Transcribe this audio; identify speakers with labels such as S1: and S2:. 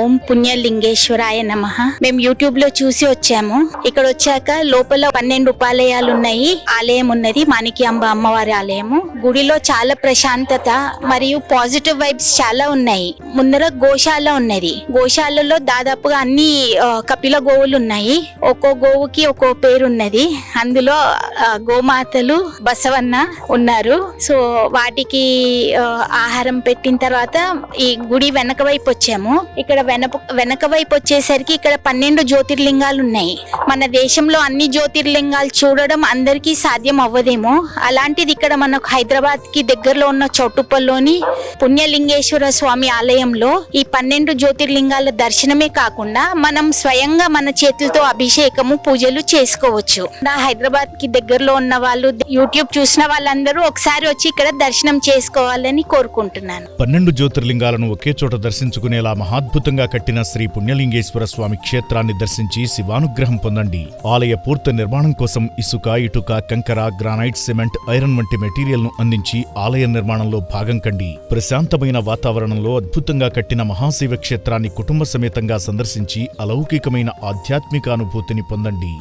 S1: ఓం పుణ్యలింగేశ్వరాయ నమః. మేము యూట్యూబ్ లో చూసి వచ్చాము. ఇక్కడ వచ్చాక లోపల 12 ఉపాలయాలు ఉన్నాయి. ఆలయం ఉన్నది, మాణిక్యాంబ అమ్మవారి ఆలయము. గుడిలో చాలా ప్రశాంతత మరియు పాజిటివ్ వైబ్స్ చాలా ఉన్నాయి. ముందర గోశాల ఉన్నది. గోశాలలో దాదాపుగా అన్ని కపిల గోవులు ఉన్నాయి. ఒక్కో గోవుకి ఒక్కో పేరు ఉన్నది. అందులో గోమాతలు బసవన్న ఉన్నారు. సో వాటికి ఆహారం పెట్టిన తర్వాత ఈ గుడి వెనక వైపు వచ్చాము. ఇక్కడ వెనక వైపు వచ్చేసరికి ఇక్కడ 12 జ్యోతిర్లింగాలు ఉన్నాయి. మన దేశంలో అన్ని జ్యోతిర్లింగాలు చూడడం అందరికీ సాధ్యం అవ్వదేమో, అలాంటిది ఇక్కడ మనకు హైదరాబాద్ కి దగ్గరలో ఉన్న చౌటుప్పల్లోని పుణ్యలింగేశ్వర స్వామి ఆలయంలో ఈ 12 జ్యోతిర్లింగాల దర్శనమే కాకుండా మనం స్వయంగా మన చేతులతో అభిషేకము పూజలు చేసుకోవచ్చు. నా హైదరాబాద్ కి దగ్గరలో ఉన్న వాళ్ళు, యూట్యూబ్ చూసిన వాళ్ళందరూ ఒకసారి వచ్చి ఇక్కడ దర్శనం చేసుకోవాలని కోరుకుంటున్నాను.
S2: 12 జ్యోతిర్లింగాలను ఒకే చోట దర్శించుకునేలా మహాద్భుతంగా కట్టిన శ్రీ పుణ్యలింగేశ్వర స్వామి క్షేత్రాన్ని దర్శించి శివానుగ్రహం పొందండి. ఆలయ పూర్తి నిర్మాణం కోసం ఇసుక, ఇటుక, కంకర, గ్రానైట్, సిమెంట్, ఐరన్ వంటి మెటీరియల్ ను అందించి ఆలయ నిర్మాణంలో భాగం కండి. ప్రశాంతమైన వాతావరణంలో అద్భుతంగా కట్టిన మహాశివ క్షేత్రాన్ని కుటుంబ సమేతంగా సందర్శించి అలౌకికమైన ఆధ్యాత్మిక అనుభూతిని పొందండి.